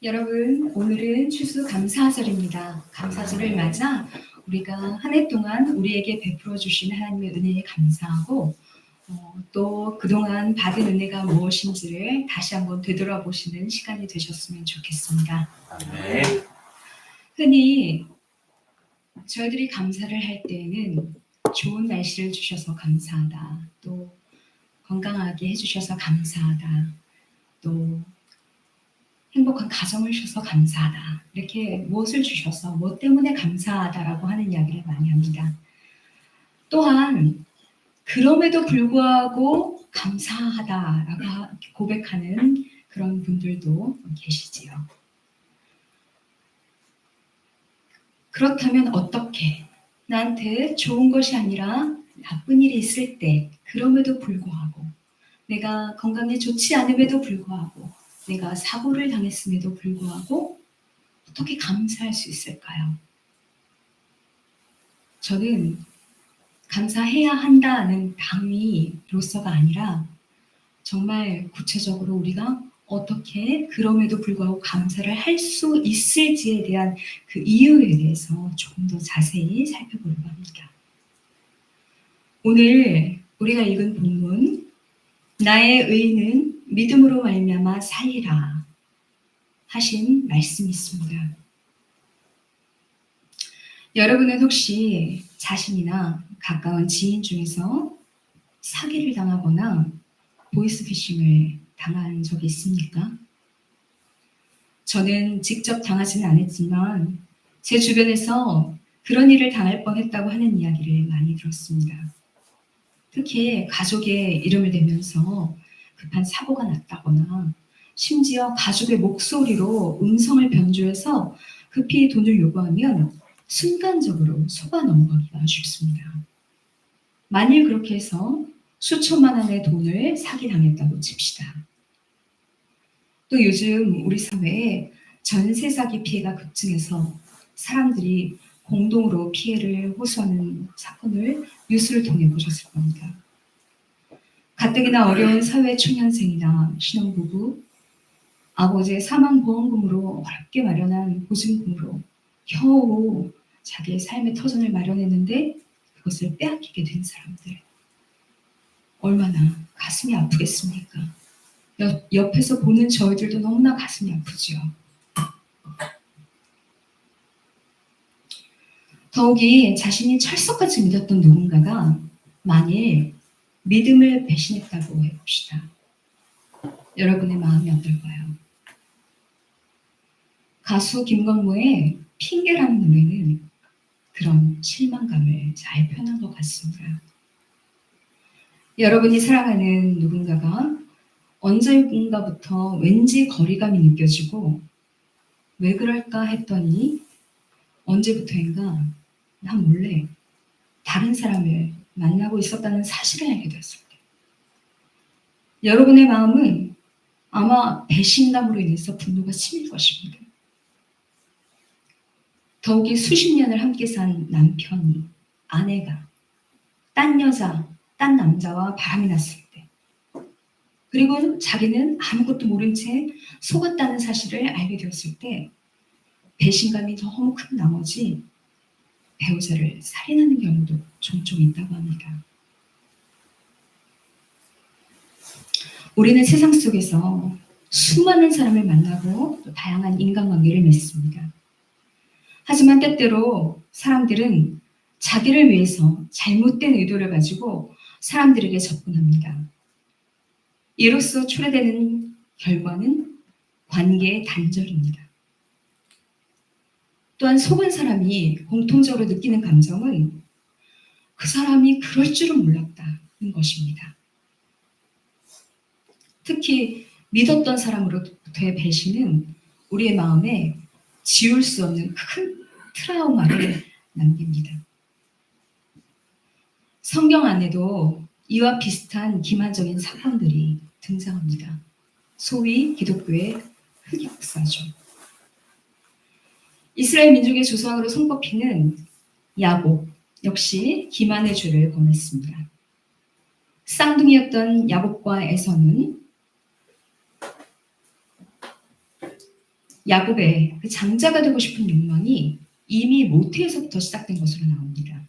여러분, 오늘은 추수감사절입니다. 감사절을 맞아 우리가 한 해 동안 우리에게 베풀어 주신 하나님의 은혜에 감사하고 또 그동안 받은 은혜가 무엇인지를 다시 한번 되돌아보시는 시간이 되셨으면 좋겠습니다. 네. 흔히 저희들이 감사를 할 때에는 좋은 날씨를 주셔서 감사하다, 또 건강하게 해주셔서 감사하다, 또 행복한 가정을 주셔서 감사하다, 이렇게 무엇을 주셔서 뭐 때문에 감사하다라고 하는 이야기를 많이 합니다. 또한 그럼에도 불구하고 감사하다라고 고백하는 그런 분들도 계시지요. 그렇다면 어떻게 나한테 좋은 것이 아니라 나쁜 일이 있을 때 그럼에도 불구하고, 내가 건강에 좋지 않음에도 불구하고, 내가 사고를 당했음에도 불구하고 어떻게 감사할 수 있을까요? 저는 감사해야 한다는 당위로서가 아니라 정말 구체적으로 우리가 어떻게 그럼에도 불구하고 감사를 할 수 있을지에 대한 그 이유에 대해서 조금 더 자세히 살펴보려고 합니다. 오늘 우리가 읽은 본문, 나의 의는 믿음으로 말미암아 살리라 하신 말씀이 있습니다. 여러분은 혹시 자신이나 가까운 지인 중에서 사기를 당하거나 보이스피싱을 당한 적이 있습니까? 저는 직접 당하지는 않았지만 제 주변에서 그런 일을 당할 뻔했다고 하는 이야기를 많이 들었습니다. 특히 가족의 이름을 대면서 급한 사고가 났다거나 심지어 가족의 목소리로 음성을 변조해서 급히 돈을 요구하면 순간적으로 속아 넘어가기가 쉽습니다. 만일 그렇게 해서 수천만 원의 돈을 사기당했다고 칩시다. 또 요즘 우리 사회에 전세 사기 피해가 급증해서 사람들이 공동으로 피해를 호소하는 사건을 뉴스를 통해 보셨을 겁니다. 가뜩이나 어려운 사회 초년생이나 신혼부부, 아버지의 사망보험금으로 어렵게 마련한 보증금으로 겨우 자기의 삶의 터전을 마련했는데 그것을 빼앗기게 된 사람들, 얼마나 가슴이 아프겠습니까? 옆에서 보는 저희들도 너무나 가슴이 아프죠. 더욱이 자신이 철석같이 믿었던 누군가가 만일 믿음을 배신했다고 해봅시다. 여러분의 마음이 어떨까요? 가수 김건모의 핑계라는 노래는 그런 실망감을 잘 표현한 것 같습니다. 여러분이 사랑하는 누군가가 언젠가부터 왠지 거리감이 느껴지고 왜 그럴까 했더니 언제부터인가 난 몰래 다른 사람을 만나고 있었다는 사실을 알게 되었을 때, 여러분의 마음은 아마 배신감으로 인해서 분노가 치밀 것입니다. 더욱이 수십 년을 함께 산 남편이, 아내가 딴 여자, 딴 남자와 바람이 났을 때, 그리고 자기는 아무것도 모른 채 속았다는 사실을 알게 되었을 때 배신감이 너무 큰 나머지 배우자를 살인하는 경우도 종종 있다고 합니다. 우리는 세상 속에서 수많은 사람을 만나고 또 다양한 인간관계를 맺습니다. 하지만 때때로 사람들은 자기를 위해서 잘못된 의도를 가지고 사람들에게 접근합니다. 이로써 초래되는 결과는 관계의 단절입니다. 또한 속은 사람이 공통적으로 느끼는 감정은 그 사람이 그럴 줄은 몰랐다는 것입니다. 특히 믿었던 사람으로부터의 배신은 우리의 마음에 지울 수 없는 큰 트라우마를 남깁니다. 성경 안에도 이와 비슷한 기만적인 사건들이 등장합니다. 소위 기독교의 흑역사죠. 이스라엘 민족의 조상으로 손꼽히는 야곱 역시 기만의 죄를 범했습니다. 쌍둥이였던 야곱과 에서는 야곱의 그 장자가 되고 싶은 욕망이 이미 모태에서부터 시작된 것으로 나옵니다.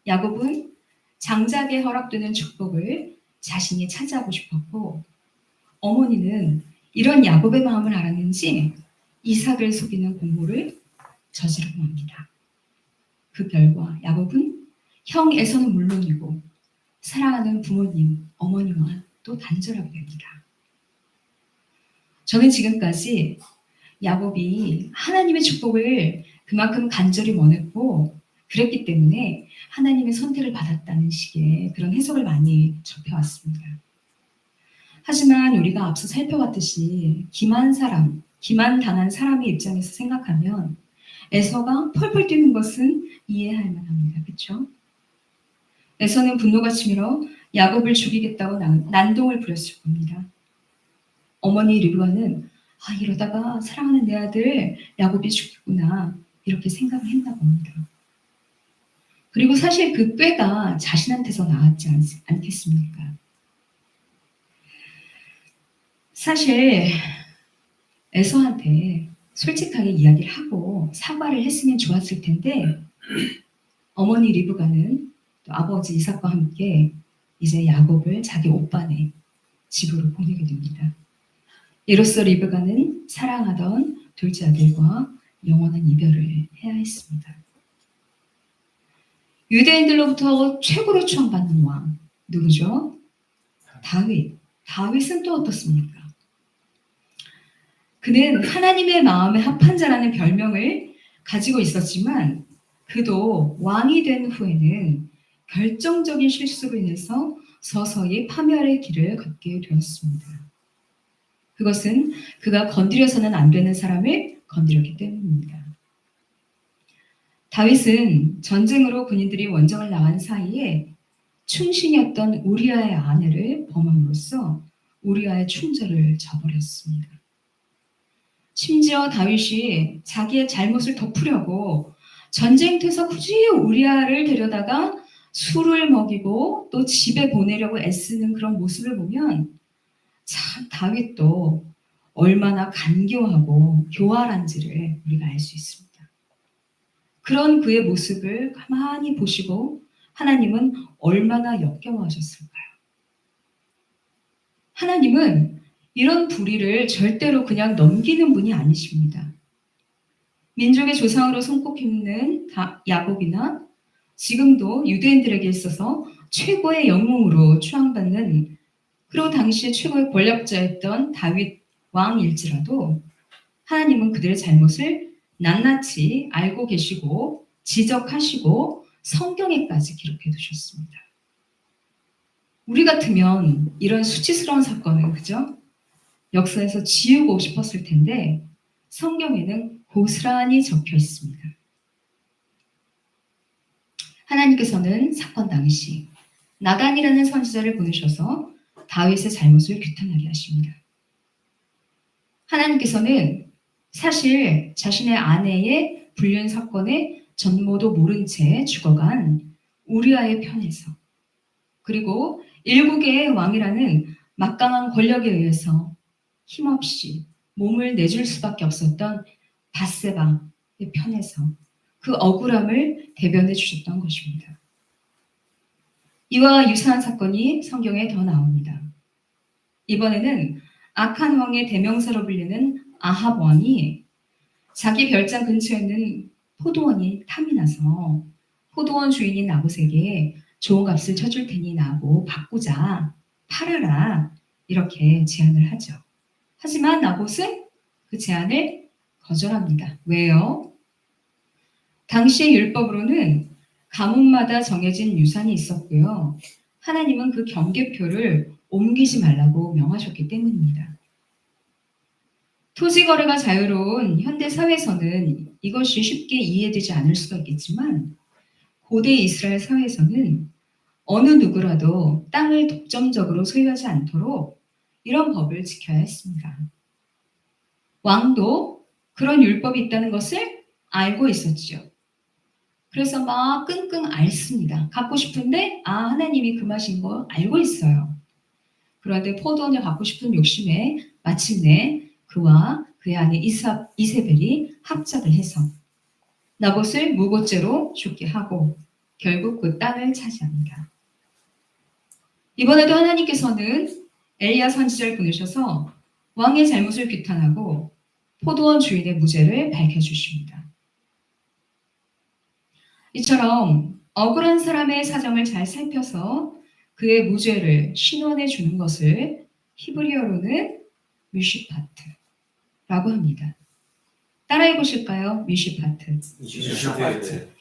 야곱은 장자에게 허락되는 축복을 자신이 차지하고 싶었고, 어머니는 이런 야곱의 마음을 알았는지 이삭을 속이는 공모를 저지르고 맙니다. 그 결과 야곱은 형 에서는 물론이고 사랑하는 부모님, 어머니와 또 단절하게 됩니다. 저는 지금까지 야곱이 하나님의 축복을 그만큼 간절히 원했고 그랬기 때문에 하나님의 선택을 받았다는 식의 그런 해석을 많이 접해왔습니다. 하지만 우리가 앞서 살펴봤듯이 기만당한 사람의 입장에서 생각하면 에서가 펄펄 뛰는 것은 이해할 만합니다. 그렇죠? 에서는 분노가 치밀어 야곱을 죽이겠다고 난동을 부렸을 겁니다. 어머니 리브가는 이러다가 사랑하는 내 아들 야곱이 죽겠구나 이렇게 생각을 했나 봅니다. 그리고 사실 그 꾀가 자신한테서 나왔지 않겠습니까? 사실 에서한테 솔직하게 이야기를 하고 사과를 했으면 좋았을 텐데 어머니 리브가는 또 아버지 이삭과 함께 이제 야곱을 자기 오빠네 집으로 보내게 됩니다. 이로써 리브가는 사랑하던 둘째 아들과 영원한 이별을 해야 했습니다. 유대인들로부터 최고로 추앙받는 왕 누구죠? 다윗. 다윗은 또 어떻습니까? 그는 하나님의 마음에 합한 자라는 별명을 가지고 있었지만 그도 왕이 된 후에는 결정적인 실수로 인해서 서서히 파멸의 길을 걷게 되었습니다. 그것은 그가 건드려서는 안 되는 사람을 건드렸기 때문입니다. 다윗은 전쟁으로 군인들이 원정을 나간 사이에 충신이었던 우리아의 아내를 범함으로써 우리아의 충절을 저버렸습니다. 심지어 다윗이 자기의 잘못을 덮으려고 전쟁터에서 굳이 우리아를 데려다가 술을 먹이고 또 집에 보내려고 애쓰는 그런 모습을 보면 참 다윗도 얼마나 간교하고 교활한지를 우리가 알 수 있습니다. 그런 그의 모습을 가만히 보시고 하나님은 얼마나 역겨워하셨을까요? 하나님은 이런 불의를 절대로 그냥 넘기는 분이 아니십니다. 민족의 조상으로 손꼽히는 야곱이나 지금도 유대인들에게 있어서 최고의 영웅으로 추앙받는 그리고 당시에 최고의 권력자였던 다윗 왕일지라도 하나님은 그들의 잘못을 낱낱이 알고 계시고 지적하시고 성경에까지 기록해 두셨습니다. 우리 같으면 이런 수치스러운 사건은 그죠? 역사에서 지우고 싶었을 텐데 성경에는 고스란히 적혀 있습니다. 하나님께서는 사건 당시 나단이라는 선지자를 보내셔서 다윗의 잘못을 규탄하게 하십니다. 하나님께서는 사실 자신의 아내의 불륜 사건의 전모도 모른 채 죽어간 우리아의 편에서 그리고 일국의 왕이라는 막강한 권력에 의해서 힘없이 몸을 내줄 수밖에 없었던 밧세바의 편에서 그 억울함을 대변해 주셨던 것입니다. 이와 유사한 사건이 성경에 더 나옵니다. 이번에는 악한 왕의 대명사로 불리는 아합 왕이 자기 별장 근처에 있는 포도원이 탐이 나서 포도원 주인인 나봇에게 좋은 값을 쳐줄 테니 나하고 바꾸자, 팔아라 이렇게 제안을 하죠. 하지만 나봇은 그 제안을 거절합니다. 왜요? 당시의 율법으로는 가문마다 정해진 유산이 있었고요. 하나님은 그 경계표를 옮기지 말라고 명하셨기 때문입니다. 토지 거래가 자유로운 현대 사회에서는 이것이 쉽게 이해되지 않을 수가 있겠지만 고대 이스라엘 사회에서는 어느 누구라도 땅을 독점적으로 소유하지 않도록 이런 법을 지켜야 했습니다. 왕도 그런 율법이 있다는 것을 알고 있었죠. 그래서 막 끙끙 앓습니다. 갖고 싶은데 하나님이 금하신 거 알고 있어요. 그런데 포도원을 갖고 싶은 욕심에 마침내 그와 그의 아내 이세벨이 합작을 해서 나봇을 무고죄로 죽게 하고 결국 그 땅을 차지합니다. 이번에도 하나님께서는 엘리야 선지자를 보내셔서 왕의 잘못을 규탄하고 포도원 주인의 무죄를 밝혀주십니다. 이처럼 억울한 사람의 사정을 잘 살펴서 그의 무죄를 신원해 주는 것을 히브리어로는 미시파트라고 합니다. 따라해 보실까요? 미시파트.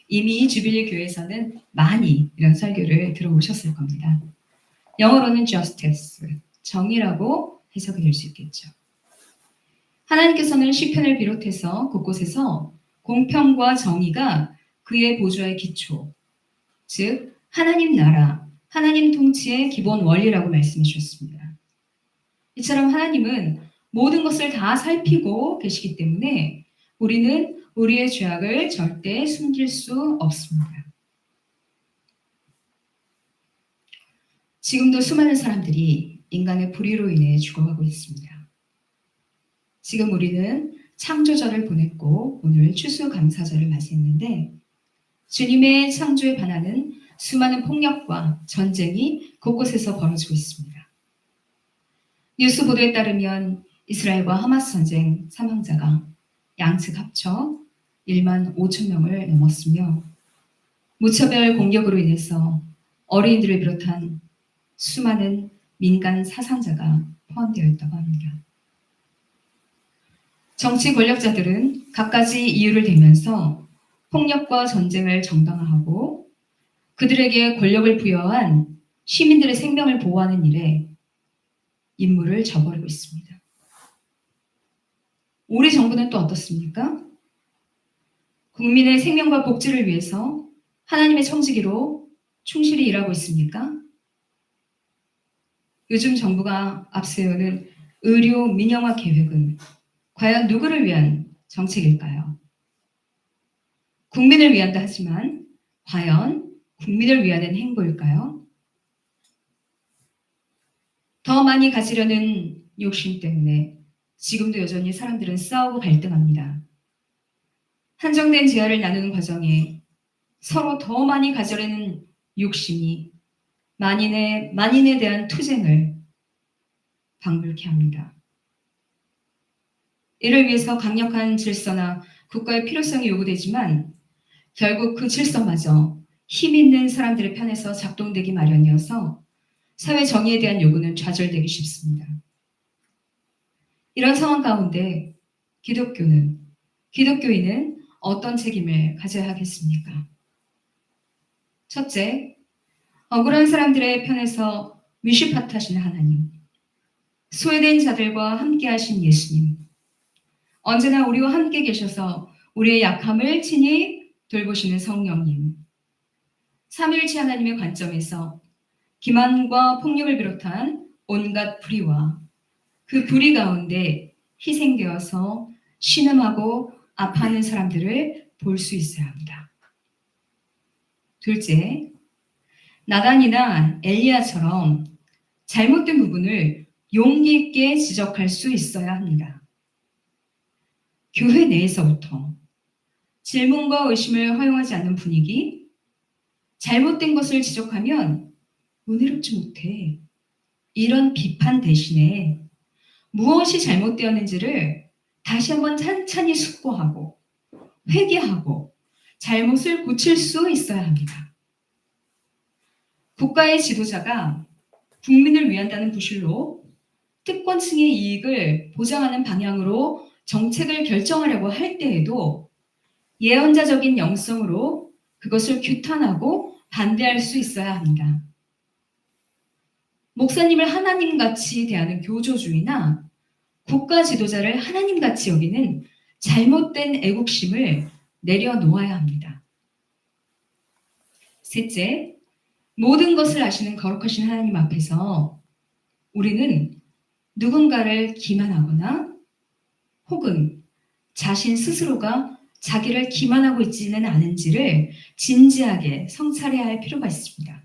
이미 주빌리 교회에서는 많이 이런 설교를 들어오셨을 겁니다. 영어로는 justice, 정의라고 해석이 될 수 있겠죠. 하나님께서는 시편을 비롯해서 곳곳에서 공평과 정의가 그의 보좌의 기초, 즉 하나님 나라, 하나님 통치의 기본 원리라고 말씀해 주셨습니다. 이처럼 하나님은 모든 것을 다 살피고 계시기 때문에 우리는 우리의 죄악을 절대 숨길 수 없습니다. 지금도 수많은 사람들이 인간의 불의로 인해 죽어가고 있습니다. 지금 우리는 창조절을 보냈고 오늘 추수감사절을 맞이했는데 주님의 창조에 반하는 수많은 폭력과 전쟁이 곳곳에서 벌어지고 있습니다. 뉴스 보도에 따르면 이스라엘과 하마스 전쟁 사망자가 양측 합쳐 1만 5천 명을 넘었으며 무차별 공격으로 인해서 어린이들을 비롯한 수많은 민간 사상자가 포함되어 있다고 합니다. 정치 권력자들은 갖가지 이유를 대면서 폭력과 전쟁을 정당화하고 그들에게 권력을 부여한 시민들의 생명을 보호하는 일에 임무를 저버리고 있습니다. 우리 정부는 또 어떻습니까? 국민의 생명과 복지를 위해서 하나님의 청지기로 충실히 일하고 있습니까? 요즘 정부가 앞세우는 의료 민영화 계획은 과연 누구를 위한 정책일까요? 국민을 위한다 하지만 과연 국민을 위하는 행보일까요? 더 많이 가지려는 욕심 때문에 지금도 여전히 사람들은 싸우고 갈등합니다. 한정된 재화를 나누는 과정에 서로 더 많이 가지려는 욕심이 만인에 대한 투쟁을 방불케 합니다. 이를 위해서 강력한 질서나 국가의 필요성이 요구되지만 결국 그 질서마저 힘 있는 사람들의 편에서 작동되기 마련이어서 사회 정의에 대한 요구는 좌절되기 쉽습니다. 이런 상황 가운데 기독교인은 어떤 책임을 가져야 하겠습니까? 첫째, 억울한 사람들의 편에서 미시파트하시는 하나님, 소외된 자들과 함께 하신 예수님, 언제나 우리와 함께 계셔서 우리의 약함을 친히 돌보시는 성령님, 삼위일체 하나님의 관점에서 기만과 폭력을 비롯한 온갖 불의와 그 불의 가운데 희생되어서 신음하고 아파하는 사람들을 볼 수 있어야 합니다. 둘째, 나단이나 엘리야처럼 잘못된 부분을 용기 있게 지적할 수 있어야 합니다. 교회 내에서부터 질문과 의심을 허용하지 않는 분위기, 잘못된 것을 지적하면 은혜롭지 못해. 이런 비판 대신에 무엇이 잘못되었는지를 다시 한번 찬찬히 숙고하고 회개하고 잘못을 고칠 수 있어야 합니다. 국가의 지도자가 국민을 위한다는 구실로 특권층의 이익을 보장하는 방향으로 정책을 결정하려고 할 때에도 예언자적인 영성으로 그것을 규탄하고 반대할 수 있어야 합니다. 목사님을 하나님같이 대하는 교조주의나 국가 지도자를 하나님같이 여기는 잘못된 애국심을 내려놓아야 합니다. 셋째, 모든 것을 아시는 거룩하신 하나님 앞에서 우리는 누군가를 기만하거나 혹은 자신 스스로가 자기를 기만하고 있지는 않은지를 진지하게 성찰해야 할 필요가 있습니다.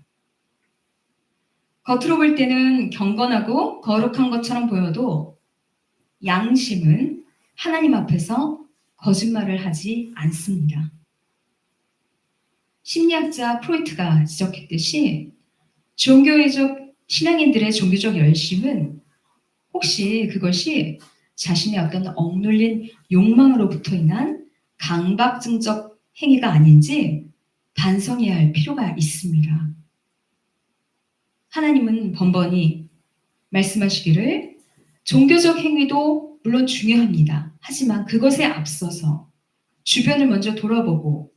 겉으로 볼 때는 경건하고 거룩한 것처럼 보여도 양심은 하나님 앞에서 거짓말을 하지 않습니다. 심리학자 프로이트가 지적했듯이 종교적 신앙인들의 종교적 열심은 혹시 그것이 자신의 어떤 억눌린 욕망으로부터 인한 강박증적 행위가 아닌지 반성해야 할 필요가 있습니다. 하나님은 번번이 말씀하시기를 종교적 행위도 물론 중요합니다. 하지만 그것에 앞서서 주변을 먼저 돌아보고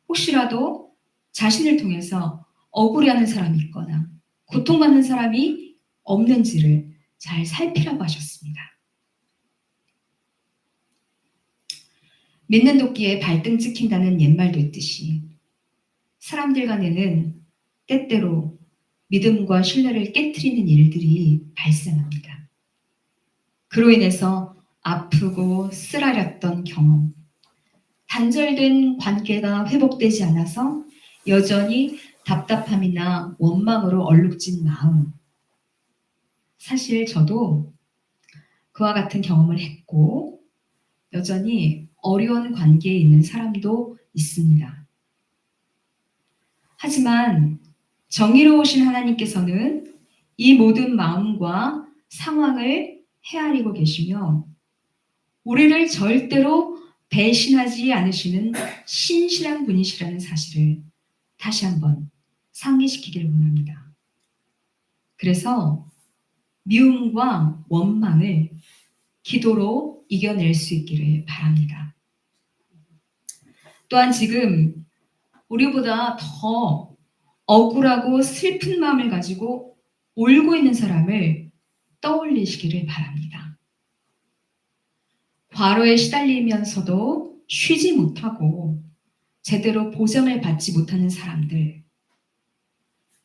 혹시라도 자신을 통해서 억울해하는 사람이 있거나 고통받는 사람이 없는지를 잘 살피라고 하셨습니다. 믿는 도끼에 발등 찍힌다는 옛말도 있듯이 사람들 간에는 때때로 믿음과 신뢰를 깨트리는 일들이 발생합니다. 그로 인해서 아프고 쓰라렸던 경험, 단절된 관계가 회복되지 않아서 여전히 답답함이나 원망으로 얼룩진 마음. 사실 저도 그와 같은 경험을 했고 여전히 어려운 관계에 있는 사람도 있습니다. 하지만 정의로우신 하나님께서는 이 모든 마음과 상황을 헤아리고 계시며 우리를 절대로 배신하지 않으시는 신실한 분이시라는 사실을 다시 한번 상기시키기를 원합니다. 그래서 미움과 원망을 기도로 이겨낼 수 있기를 바랍니다. 또한 지금 우리보다 더 억울하고 슬픈 마음을 가지고 울고 있는 사람을 떠올리시기를 바랍니다. 과로에 시달리면서도 쉬지 못하고 제대로 보상을 받지 못하는 사람들,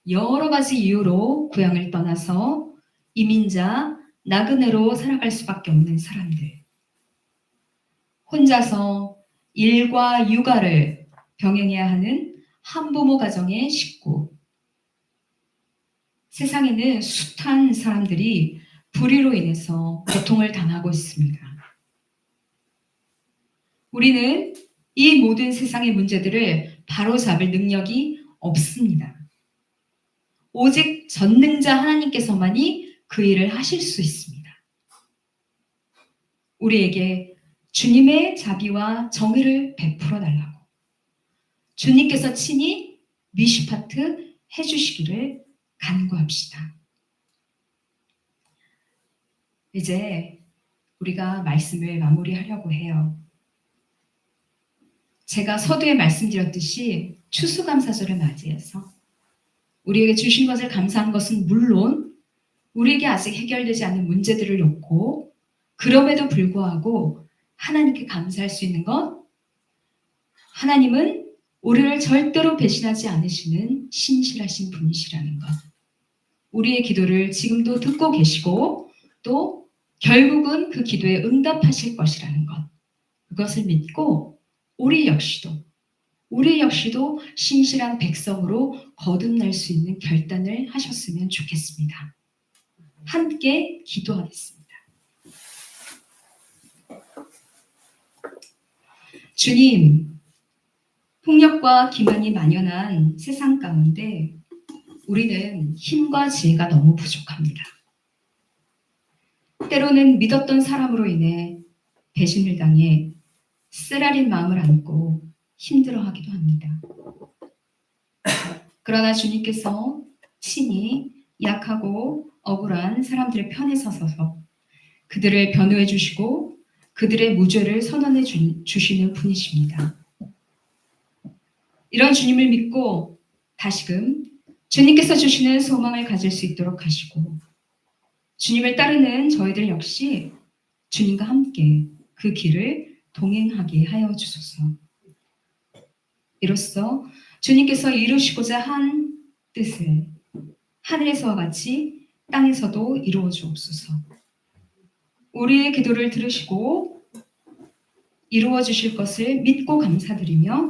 여러 가지 이유로 고향을 떠나서 이민자, 나그네로 살아갈 수밖에 없는 사람들, 혼자서 일과 육아를 병행해야 하는 한부모 가정의 식구, 세상에는 숱한 사람들이 불의로 인해서 고통을 당하고 있습니다. 우리는 이 모든 세상의 문제들을 바로잡을 능력이 없습니다. 오직 전능자 하나님께서만이 그 일을 하실 수 있습니다. 우리에게 주님의 자비와 정의를 베풀어 달라고 주님께서 친히 미시파트 해주시기를 간구합시다. 이제 우리가 말씀을 마무리하려고 해요. 제가 서두에 말씀드렸듯이 추수감사절을 맞이해서 우리에게 주신 것을 감사한 것은 물론 우리에게 아직 해결되지 않은 문제들을 놓고 그럼에도 불구하고 하나님께 감사할 수 있는 것, 하나님은 우리를 절대로 배신하지 않으시는 신실하신 분이시라는 것, 우리의 기도를 지금도 듣고 계시고 또 결국은 그 기도에 응답하실 것이라는 것, 그것을 믿고 우리 역시도 신실한 백성으로 거듭날 수 있는 결단을 하셨으면 좋겠습니다. 함께 기도하겠습니다. 주님, 폭력과 기만이 만연한 세상 가운데 우리는 힘과 지혜가 너무 부족합니다. 때로는 믿었던 사람으로 인해 배신을 당해 쓰라린 마음을 안고 힘들어하기도 합니다. 그러나 주님께서 친히 약하고 억울한 사람들의 편에 서서 그들을 변호해 주시고 그들의 무죄를 선언해 주시는 분이십니다. 이런 주님을 믿고 다시금 주님께서 주시는 소망을 가질 수 있도록 하시고 주님을 따르는 저희들 역시 주님과 함께 그 길을 동행하게 하여 주소서. 이로써 주님께서 이루시고자 한 뜻을 하늘에서와 같이 땅에서도 이루어 주옵소서. 우리의 기도를 들으시고 이루어 주실 것을 믿고 감사드리며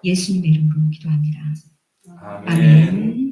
예수님의 이름으로 기도합니다. 아멘.